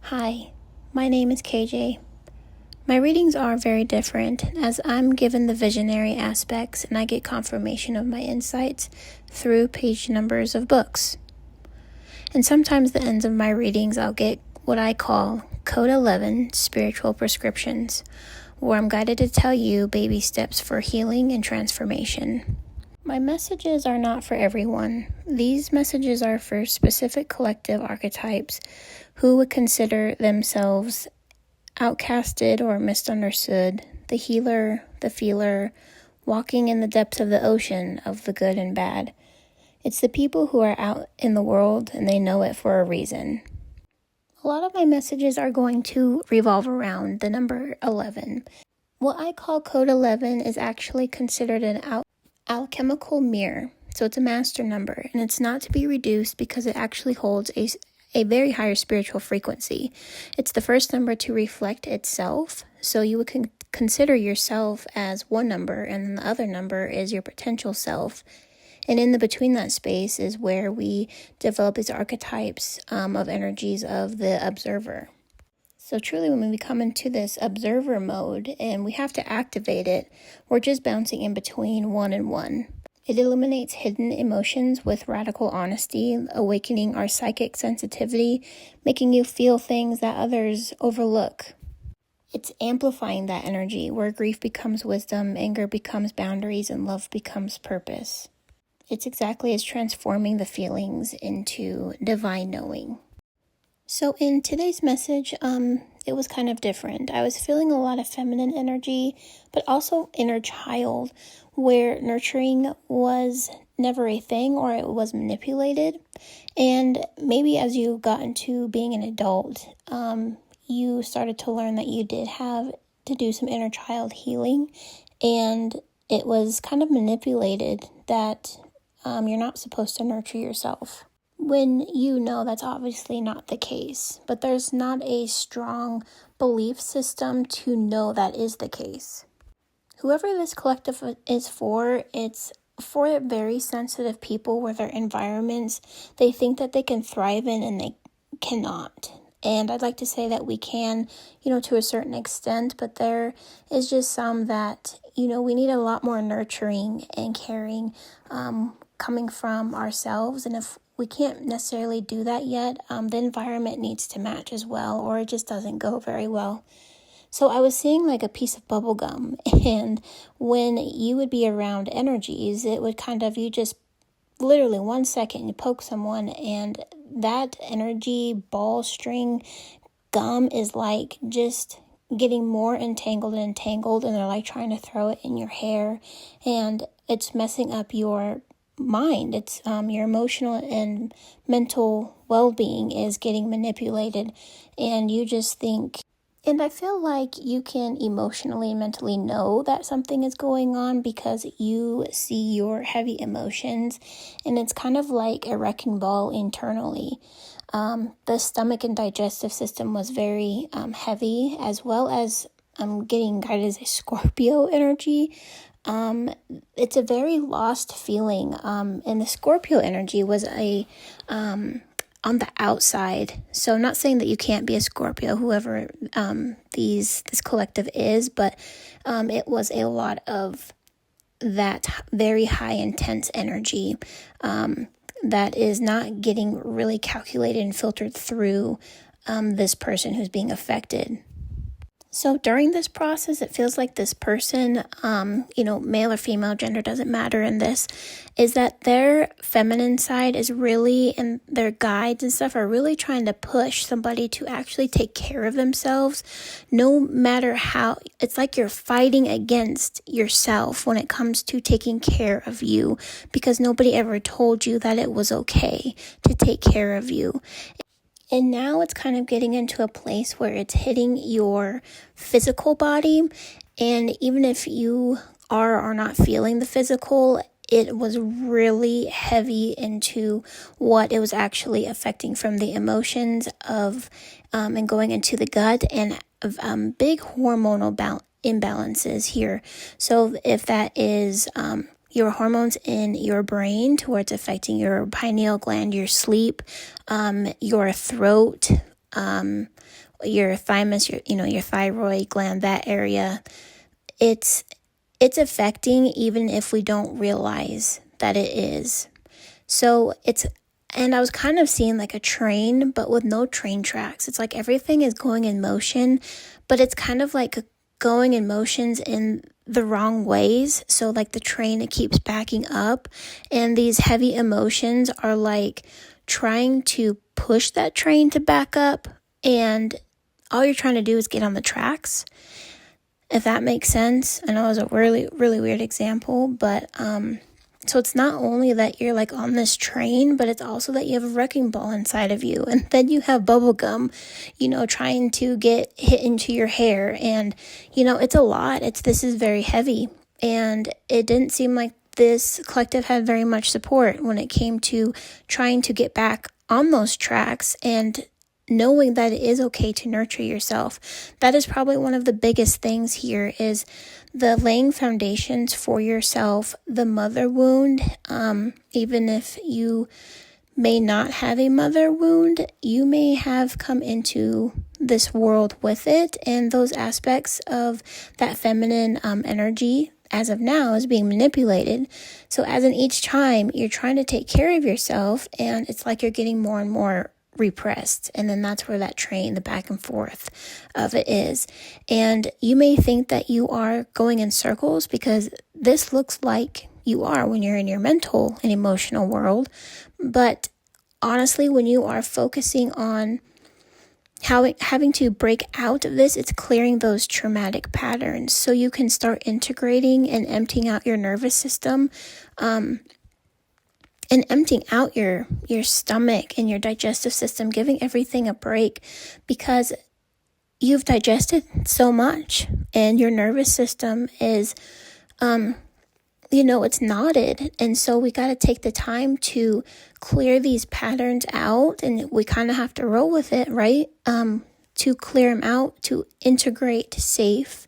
Hi, my name is KJ. My readings are very different as I'm given the visionary aspects and I get confirmation of my insights through page numbers of books. And sometimes the ends of my readings I'll get what I call Code 11 spiritual prescriptions, where I'm guided to tell you baby steps for healing and transformation. My messages are not for everyone. These messages are for specific collective archetypes who would consider themselves outcasted or misunderstood, the healer, the feeler, walking in the depths of the ocean of the good and bad. It's the people who are out in the world and they know it for a reason. A lot of my messages are going to revolve around the number 11. What I call Code 11 is actually considered an alchemical mirror. So it's a master number, and it's not to be reduced because it actually holds a very higher spiritual frequency. It's the first number to reflect itself. So you would consider yourself as one number, and then the other number is your potential self. And in the between that space is where we develop these archetypes of energies of the observer. So truly, when we come into this observer mode and we have to activate it, we're just bouncing in between 1 and 1. It illuminates hidden emotions with radical honesty, awakening our psychic sensitivity, making you feel things that others overlook. It's amplifying that energy where grief becomes wisdom, anger becomes boundaries, and love becomes purpose. It's exactly as transforming the feelings into divine knowing. So in today's message, it was kind of different. I was feeling a lot of feminine energy, but also inner child, where nurturing was never a thing or it was manipulated. And maybe as you got into being an adult, you started to learn that you did have to do some inner child healing, and it was kind of manipulated that you're not supposed to nurture yourself. When you know that's obviously not the case, but there's not a strong belief system to know that is the case. Whoever this collective is for, it's for very sensitive people where their environments, they think that they can thrive in and they cannot. And I'd like to say that we can, to a certain extent, but there is just some that, we need a lot more nurturing and caring coming from ourselves. And if we can't necessarily do that yet, the environment needs to match as well, or it just doesn't go very well. So I was seeing like a piece of bubble gum, and when you would be around energies, it would you just literally 1 second, you poke someone, and that energy ball string gum is like just getting more entangled, and they're like trying to throw it in your hair, and it's messing up your mind. It's your emotional and mental well-being is getting manipulated, and you just think. And I feel like you can emotionally and mentally know that something is going on because you see your heavy emotions, and it's kind of like a wrecking ball internally. The stomach and digestive system was very heavy, as well as I'm getting guided as a Scorpio energy. It's a very lost feeling, and the Scorpio energy was on the outside. So I'm not saying that you can't be a Scorpio, whoever this collective is, but it was a lot of that very high intense energy that is not getting really calculated and filtered through this person who's being affected. So during this process, it feels like this person, male or female, gender doesn't matter in this, is that their feminine side is really, and their guides and stuff are really trying to push somebody to actually take care of themselves, no matter how. It's like you're fighting against yourself when it comes to taking care of you, because nobody ever told you that it was okay to take care of you. And now it's kind of getting into a place where it's hitting your physical body. And even if you are or not feeling the physical, it was really heavy into what it was actually affecting from the emotions of and going into the gut, and big hormonal imbalances here. So if that is your hormones in your brain, to where it's affecting your pineal gland, your sleep, your throat, your thymus, your thyroid gland, that area. It's affecting even if we don't realize that it is. So and I was kind of seeing like a train, but with no train tracks. It's like everything is going in motion, but it's kind of like going in motions in the wrong ways. So like the train, it keeps backing up, and these heavy emotions are like trying to push that train to back up, and all you're trying to do is get on the tracks, if that makes sense. I know it was a really, really weird example, but so it's not only that you're like on this train, but it's also that you have a wrecking ball inside of you. And then you have bubble gum, trying to get hit into your hair. And, it's a lot. This is very heavy. And it didn't seem like this collective had very much support when it came to trying to get back on those tracks and knowing that it is okay to nurture yourself. That is probably one of the biggest things here, is the laying foundations for yourself, the mother wound. Even if you may not have a mother wound, you may have come into this world with it, and those aspects of that feminine energy as of now is being manipulated. So as in each time you're trying to take care of yourself, and it's like you're getting more and more repressed. And then that's where that train, the back and forth of it is. And you may think that you are going in circles, because this looks like you are when you're in your mental and emotional world. But honestly, when you are focusing on having to break out of this, it's clearing those traumatic patterns so you can start integrating and emptying out your nervous system, and emptying out your stomach and your digestive system, giving everything a break, because you've digested so much and your nervous system is, it's knotted. And so we got to take the time to clear these patterns out, and we kind of have to roll with it, right? To clear them out, to integrate safe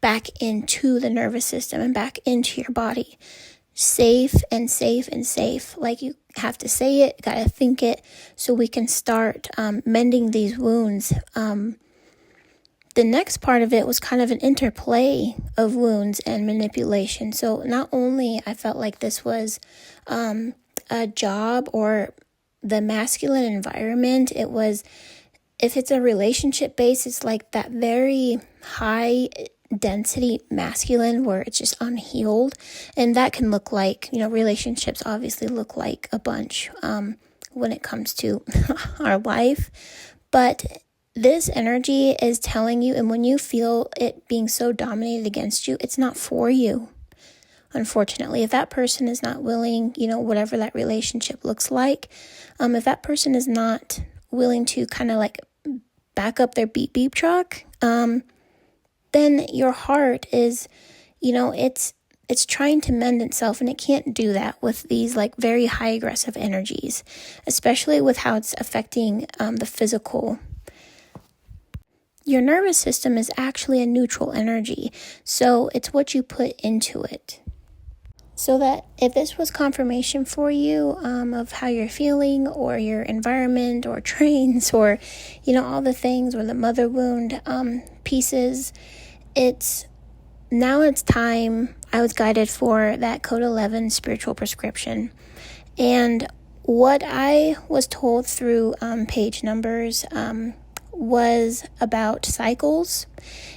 back into the nervous system and back into your body. Safe and safe and safe. Like, you have to say it, gotta think it, so we can start mending these wounds. The next part of it was kind of an interplay of wounds and manipulation. So not only I felt like this was a job or the masculine environment, it was, if it's a relationship base, it's like that very high density masculine where it's just unhealed. And that can look like, relationships obviously look like a bunch when it comes to our life. But this energy is telling you, and when you feel it being so dominated against you, it's not for you. Unfortunately, if that person is not willing, whatever that relationship looks like, if that person is not willing to kind of like back up their beep beep truck, then your heart is, it's trying to mend itself, and it can't do that with these like very high aggressive energies, especially with how it's affecting the physical. Your nervous system is actually a neutral energy, so it's what you put into it. So that if this was confirmation for you of how you're feeling, or your environment, or trains, or, all the things, or the mother wound pieces, it's time. I was guided for that Code 11 spiritual prescription. And what I was told through page numbers was about cycles,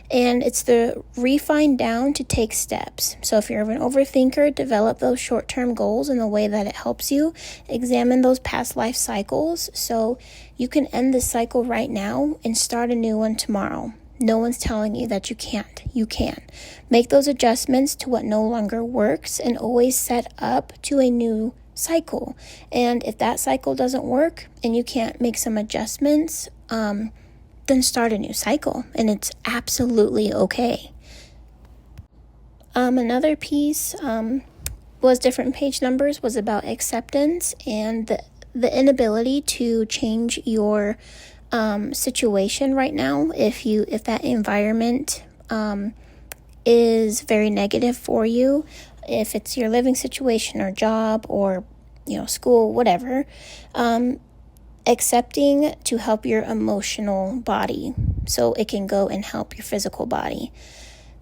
and it's the refine down to take steps. So if you're an overthinker, develop those short-term goals in the way that it helps you. Examine those past life cycles so you can end this cycle right now and start a new one tomorrow. No one's telling you that you can't. You can. Make those adjustments to what no longer works, and always set up to a new cycle. And if that cycle doesn't work and you can't make some adjustments, then start a new cycle, and it's absolutely okay. Another piece was different page numbers, was about acceptance and the inability to change your situation right now. If that environment is very negative for you, if it's your living situation or job or school, whatever, accepting to help your emotional body so it can go and help your physical body.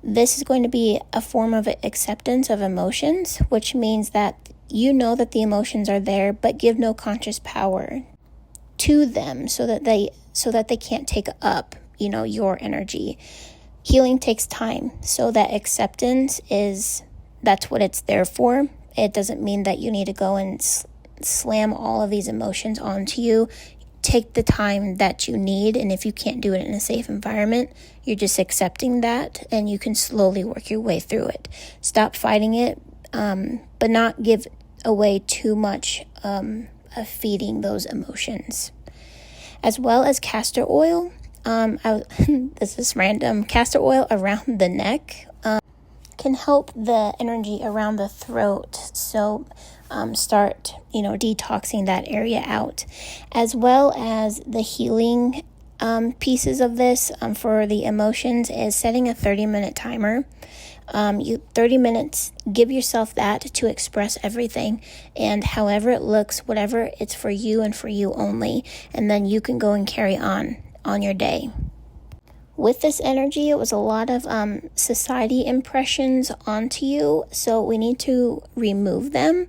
This is going to be a form of acceptance of emotions, which means that you know that the emotions are there, but give no conscious power to them so that they can't take up, your energy. Healing takes time, so that acceptance that's what it's there for. It doesn't mean that you need to go and slam all of these emotions onto you. Take the time that you need, and if you can't do it in a safe environment, you're just accepting that, and you can slowly work your way through it. Stop fighting it, but not give away too much of feeding those emotions. As well as castor oil. This is random. Castor oil around the neck can help the energy around the throat. So start, detoxing that area out, as well as the healing pieces of this for the emotions is setting a 30-minute timer. 30 minutes, give yourself that to express everything, and however it looks, whatever, it's for you and for you only, and then you can go and carry on your day. With this energy, it was a lot of society impressions onto you, so we need to remove them.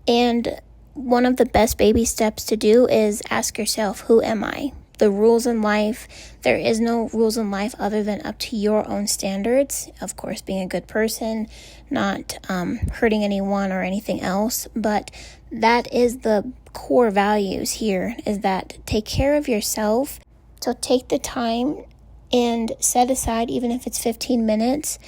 And one of the best baby steps to do is ask yourself, who am I? The rules in life, there is no rules in life other than up to your own standards. Of course, being a good person, not hurting anyone or anything else. But that is the core values here, is that take care of yourself. So take the time and set aside, even if it's 15 minutes,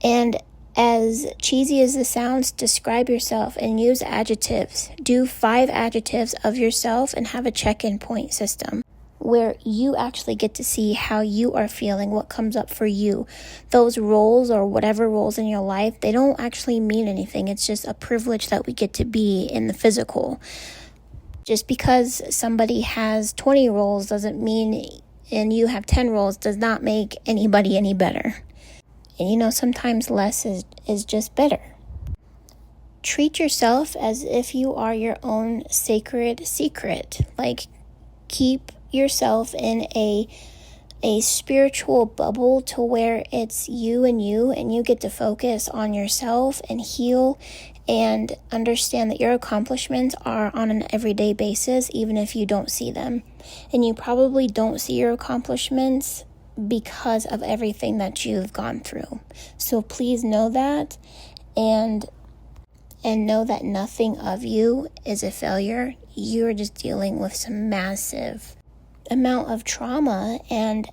and as cheesy as this sounds, describe yourself and use adjectives. Do 5 adjectives of yourself and have a check-in point system where you actually get to see how you are feeling, what comes up for you. Those roles or whatever roles in your life, they don't actually mean anything. It's just a privilege that we get to be in the physical. Just because somebody has 20 roles doesn't mean, and you have 10 roles, does not make anybody any better. And sometimes less is just better. Treat yourself as if you are your own sacred secret. Like, keep yourself in a spiritual bubble to where it's you, and you get to focus on yourself and heal and understand that your accomplishments are on an everyday basis, even if you don't see them. And you probably don't see your accomplishments because of everything that you've gone through. So please know that, and know that nothing of you is a failure. You're just dealing with some massive amount of trauma, and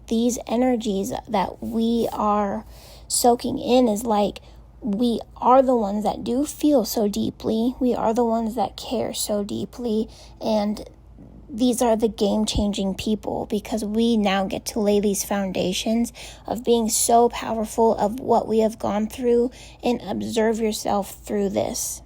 these energies that we are soaking in is like, we are the ones that do feel so deeply. We are the ones that care so deeply, and these are the game-changing people, because we now get to lay these foundations of being so powerful of what we have gone through, and observe yourself through this.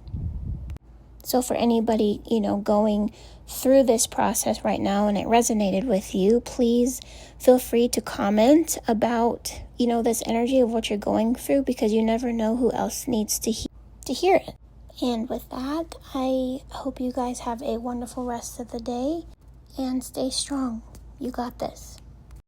So for anybody, going through this process right now and it resonated with you, please feel free to comment about, this energy of what you're going through, because you never know who else needs to hear it. And with that, I hope you guys have a wonderful rest of the day and stay strong. You got this.